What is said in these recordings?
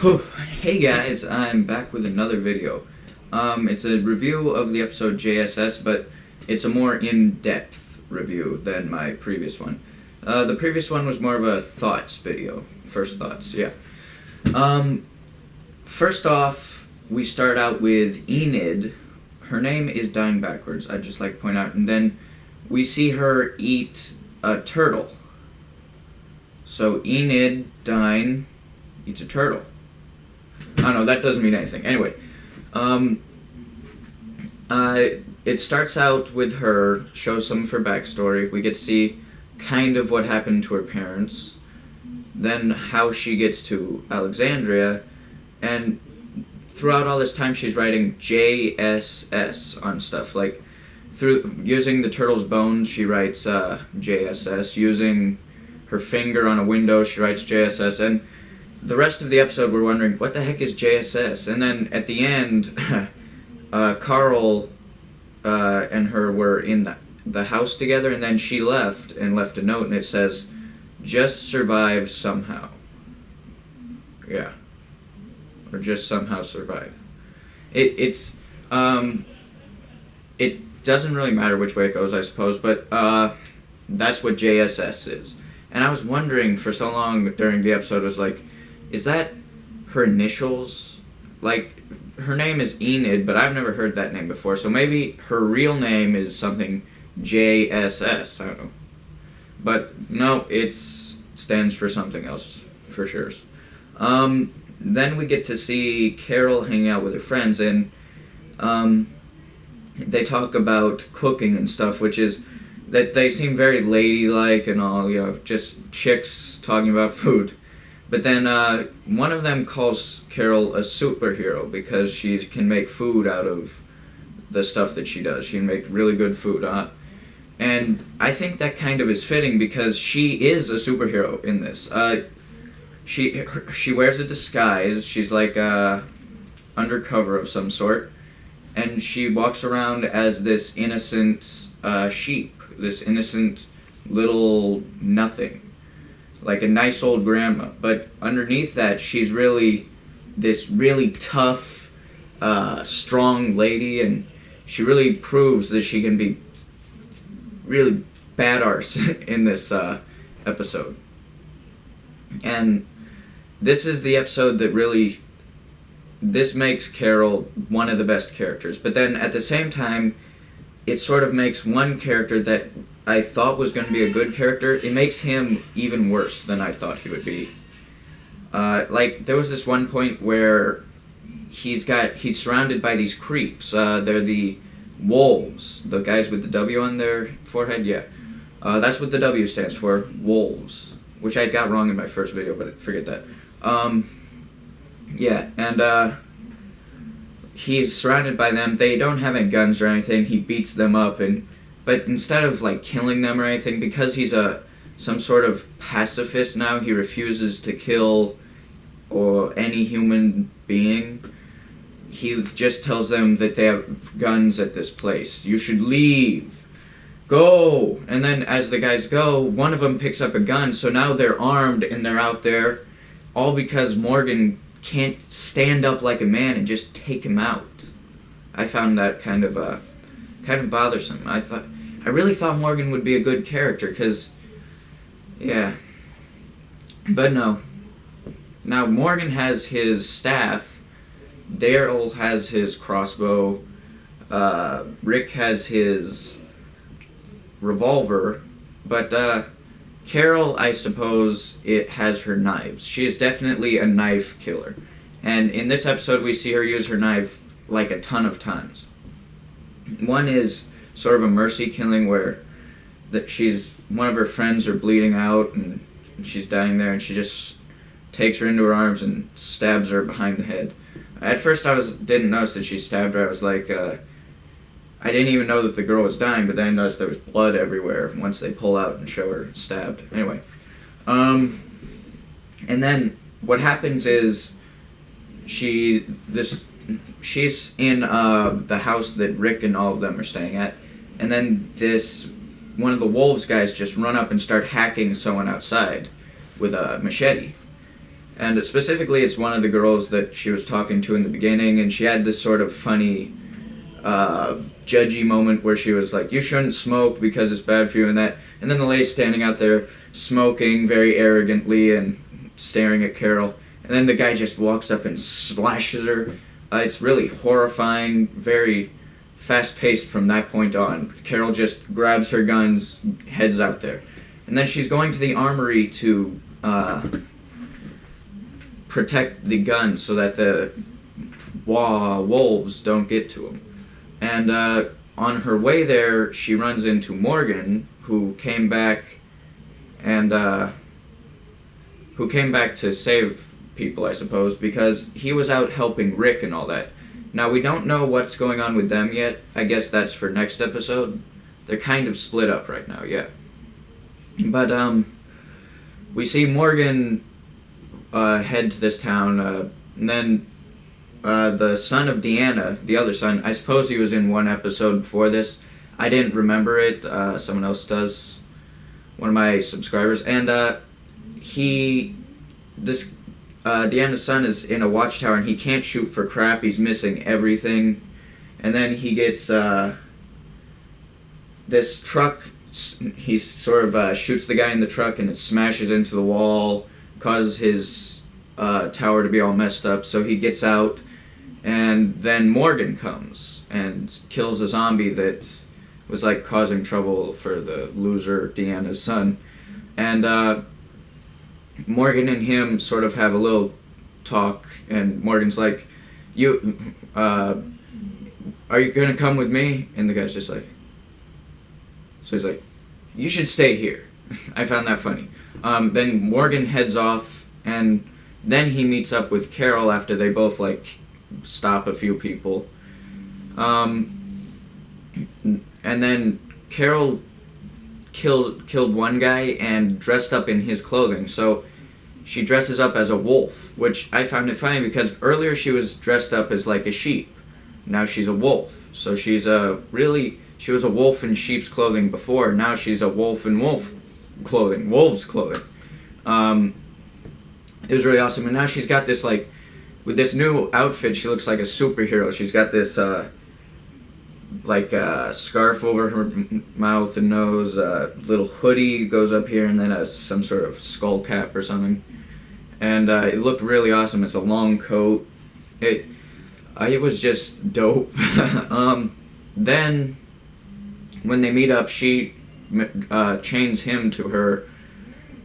Whew. Hey guys, I'm back with another video. It's a review of the episode JSS, but it's a more in-depth review than my previous one. The previous one was more of a thoughts video. First thoughts, yeah. First off, we start out with Enid. Her name is dying backwards, I'd just like to point out. And then we see her eat a turtle. So Enid, Dine, eats a turtle. I don't know, that doesn't mean anything. Anyway, it starts out with her, shows some of her backstory. We get to see kind of what happened to her parents, then how she gets to Alexandria, and throughout all this time she's writing JSS on stuff. Like, through using the turtle's bones, she writes JSS. Using her finger on a window, she writes JSS. And the rest of the episode, we're wondering, what the heck is JSS? And then at the end, Carl and her were in the house together, and then she left and left a note, and it says, "Just survive somehow." Yeah. Or just somehow survive. It doesn't really matter which way it goes, I suppose, but that's what JSS is. And I was wondering for so long during the episode, was like, is that her initials? Like, her name is Enid, but I've never heard that name before, so maybe her real name is something JSS, I don't know. But no, it stands for something else, for sure. Then we get to see Carol hanging out with her friends, and they talk about cooking and stuff, which is that they seem very ladylike and all, you know, just chicks talking about food. But then one of them calls Carol a superhero because she can make food out of the stuff that she does. She can make really good food. And I think that kind of is fitting because she is a superhero in this. She wears a disguise. She's like undercover of some sort. And she walks around as this innocent sheep. This innocent little nothing. Like a nice old grandma, but underneath that, she's really this really tough, strong lady, and she really proves that she can be really bad arse in this episode. And this is the episode that really, this makes Carol one of the best characters, but then at the same time, it sort of makes one character that I thought was going to be a good character, it makes him even worse than I thought he would be. Like, there was this one point where he's surrounded by these creeps. They're the wolves, the guys with the W on their forehead, yeah. That's what the W stands for, wolves, which I got wrong in my first video, but forget that. Yeah, and he's surrounded by them. They don't have any guns or anything. He beats them up, but instead of like killing them or anything, because he's some sort of pacifist now, he refuses to kill or any human being. He just tells them that they have guns at this place. You should leave. Go! And then as the guys go, one of them picks up a gun, so now they're armed and they're out there, all because Morgan can't stand up like a man and just take him out. I found that kind of bothersome. I really thought Morgan would be a good character, because, yeah. But no. Now, Morgan has his staff, Daryl has his crossbow, Rick has his revolver, but Carol, I suppose, it has her knives. She is definitely a knife killer. And in this episode, we see her use her knife like a ton of times. One is sort of a mercy killing where one of her friends are bleeding out and she's dying there, and she just takes her into her arms and stabs her behind the head. At first didn't notice that she stabbed her. I was like, I didn't even know that the girl was dying, but then I noticed there was blood everywhere once they pull out and show her stabbed. Anyway. And then what happens is she's in the house that Rick and all of them are staying at, and then one of the wolves guys just run up and start hacking someone outside with a machete. And specifically, it's one of the girls that she was talking to in the beginning, and she had this sort of funny, judgy moment where she was like, "You shouldn't smoke because it's bad for you," and then the lady's standing out there smoking very arrogantly and staring at Carol, and then the guy just walks up and slashes her. It's really horrifying, very fast-paced from that point on. Carol just grabs her guns, heads out there. And then she's going to the armory to protect the guns so that the wolves don't get to them. And on her way there, she runs into Morgan, who came back to save people, I suppose, because he was out helping Rick and all that. Now, we don't know what's going on with them yet. I guess that's for next episode. They're kind of split up right now, yeah. But, we see Morgan head to this town, and then the son of Deanna, the other son, I suppose he was in one episode before this. I didn't remember it. Someone else does. One of my subscribers. And Deanna's son is in a watchtower, and he can't shoot for crap. He's missing everything. And then he gets this truck. He sort of shoots the guy in the truck, and it smashes into the wall, causes his tower to be all messed up. So he gets out, and then Morgan comes and kills a zombie that was like causing trouble for the loser Deanna's son. And Morgan and him sort of have a little talk, and Morgan's like, are you gonna come with me? And the guy's just like, so he's like, you should stay here. I found that funny. Then Morgan heads off, and then he meets up with Carol after they both like stop a few people. And then Carol killed one guy and dressed up in his clothing. So she dresses up as a wolf, which I found it funny because earlier she was dressed up as like a sheep. Now she's a wolf. So she was a wolf in sheep's clothing before. Now she's a wolf in wolf's clothing. It was really awesome. And now she's got this like, with this new outfit, she looks like a superhero. She's got this scarf over her mouth and nose, little hoodie goes up here, and then some sort of skull cap or something. And it looked really awesome. It's a long coat. It was just dope. Then when they meet up, she chains him to her.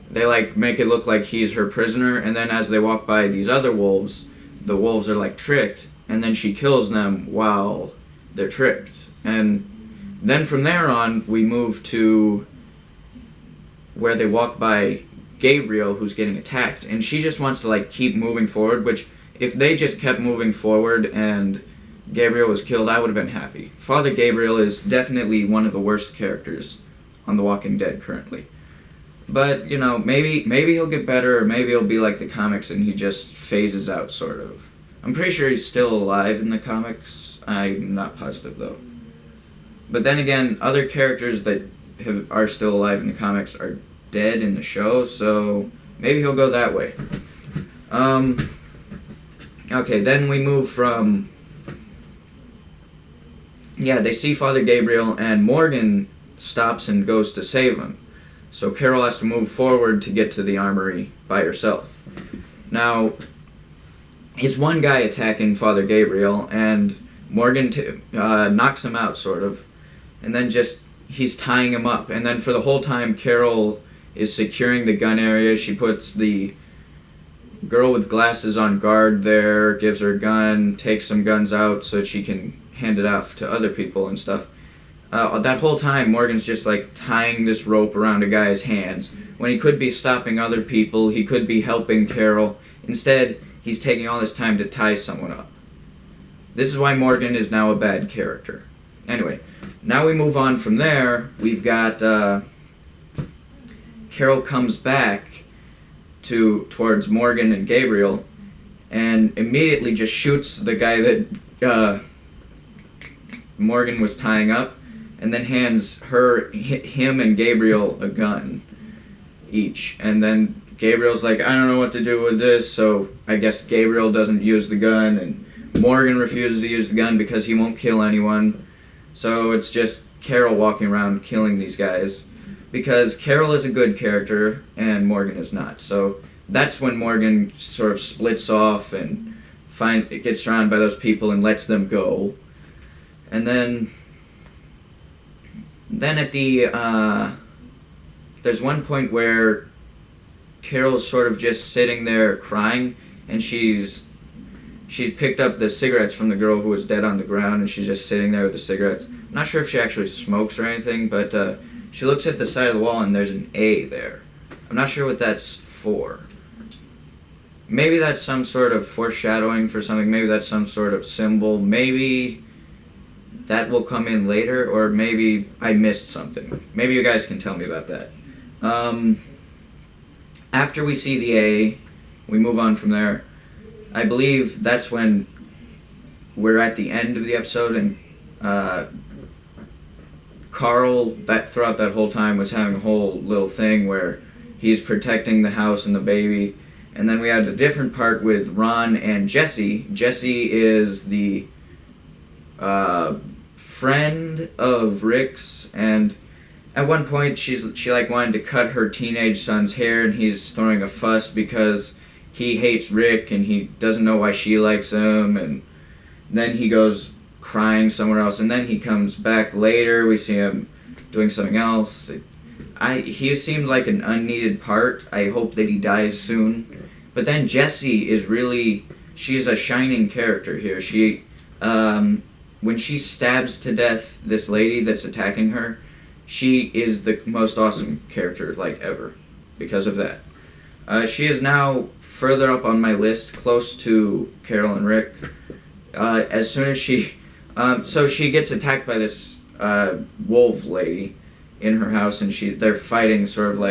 They like make it look like he's her prisoner, and then as they walk by these other wolves, the wolves are like tricked, and then she kills them while they're tricked. And then from there on, we move to where they walk by Gabriel, who's getting attacked, and she just wants to like keep moving forward, which if they just kept moving forward and Gabriel was killed, I would have been happy. Father Gabriel is definitely one of the worst characters on The Walking Dead currently. But, you know, maybe he'll get better, or maybe he'll be like the comics and he just phases out, sort of. I'm pretty sure he's still alive in the comics. I'm not positive, though. But then again, other characters that are still alive in the comics are dead in the show, so maybe he'll go that way. Okay, then we move from... Yeah, they see Father Gabriel, and Morgan stops and goes to save him. So Carol has to move forward to get to the armory by herself. Now, it's one guy attacking Father Gabriel, and Morgan knocks him out, sort of. And then he's tying him up. And then for the whole time, Carol is securing the gun area. She puts the girl with glasses on guard there, gives her a gun, takes some guns out so that she can hand it off to other people and stuff. That whole time, Morgan's just like tying this rope around a guy's hands when he could be stopping other people, he could be helping Carol. Instead, he's taking all this time to tie someone up. This is why Morgan is now a bad character. Anyway, now we move on from there. We've got Carol comes back towards Morgan and Gabriel and immediately just shoots the guy that Morgan was tying up, and then hands him and Gabriel a gun each. And then Gabriel's like, I don't know what to do with this, so I guess Gabriel doesn't use the gun, and Morgan refuses to use the gun because he won't kill anyone. So it's just Carol walking around killing these guys, because Carol is a good character and Morgan is not. So that's when Morgan sort of splits off and gets surrounded by those people and lets them go. And then at the there's one point where Carol's sort of just sitting there crying, and she's picked up the cigarettes from the girl who was dead on the ground, and she's just sitting there with the cigarettes. I'm not sure if she actually smokes or anything, but she looks at the side of the wall and there's an A there. I'm not sure what that's for. Maybe that's some sort of foreshadowing for something. Maybe that's some sort of symbol. Maybe that will come in later, or maybe I missed something. Maybe you guys can tell me about that. After we see the A, we move on from there. I believe that's when we're at the end of the episode, and Carl, throughout that whole time, was having a whole little thing where he's protecting the house and the baby. And then we had a different part with Ron and Jesse. Jesse is the friend of Rick's, and at one point she wanted to cut her teenage son's hair, and he's throwing a fuss because he hates Rick and he doesn't know why she likes him, and then he goes crying somewhere else, and then he comes back later. We see him doing something else. He seemed like an unneeded part. I hope that he dies soon. But then Jessie is she's a shining character here. She, when she stabs to death this lady that's attacking her, she is the most awesome character, ever, because of that. She is now further up on my list, close to Carol and Rick. As soon as she gets attacked by this wolf lady in her house, and they're fighting sort of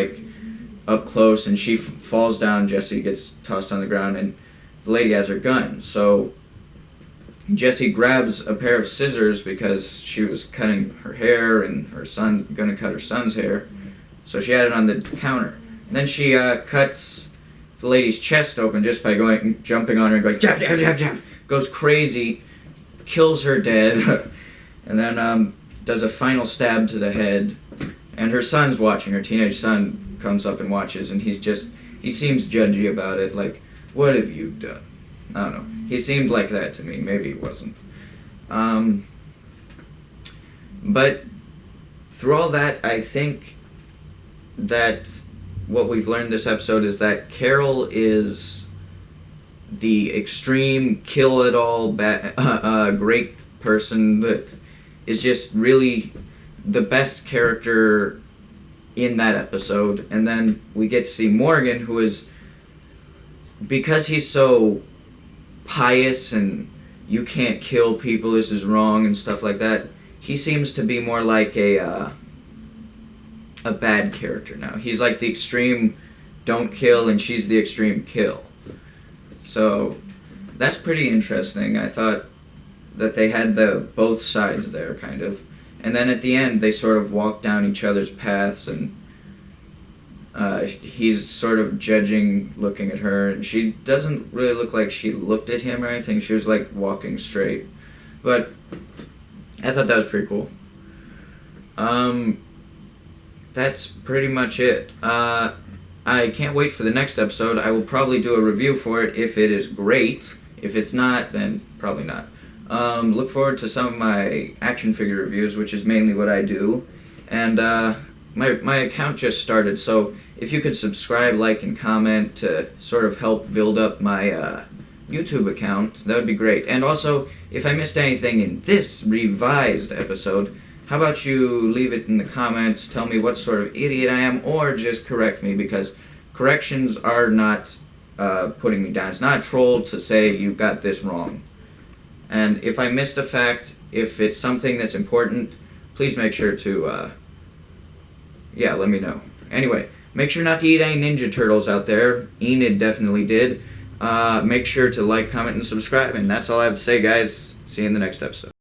up close, and she falls down. Jessie gets tossed on the ground, and the lady has her gun. So Jessie grabs a pair of scissors because she was cutting her hair, and gonna cut her son's hair. So she had it on the counter. And then she cuts the lady's chest open just by jumping on her and going jab, jab, jab, jab. Goes crazy, kills her dead, and then does a final stab to the head. And her son's watching. Her teenage son comes up and watches, and he seems judgy about it. What have you done? I don't know. He seemed like that to me. Maybe he wasn't. But through all that, I think that what we've learned this episode is that Carol is the extreme kill-it-all great person that is just really the best character in that episode. And then we get to see Morgan, who is, because he's so pious and you can't kill people, this is wrong and stuff like that, he seems to be more like a bad character now. He's like the extreme don't kill, and she's the extreme kill. So that's pretty interesting. I thought that they had both sides there, kind of. And then at the end, they sort of walk down each other's paths, and he's sort of judging, looking at her, and she doesn't really look like she looked at him or anything. She was walking straight. But I thought that was pretty cool. That's pretty much it. I can't wait for the next episode. I will probably do a review for it if it is great. If it's not, then probably not. Look forward to some of my action figure reviews, which is mainly what I do. And my account just started, so if you could subscribe, like, and comment to sort of help build up my YouTube account, that would be great. And also, if I missed anything in this revised episode, how about you leave it in the comments, tell me what sort of idiot I am, or just correct me, because corrections are not putting me down. It's not a troll to say you got this wrong. And if I missed a fact, if it's something that's important, please make sure to, let me know. Anyway, make sure not to eat any Ninja Turtles out there. Enid definitely did. Make sure to like, comment, and subscribe. And that's all I have to say, guys. See you in the next episode.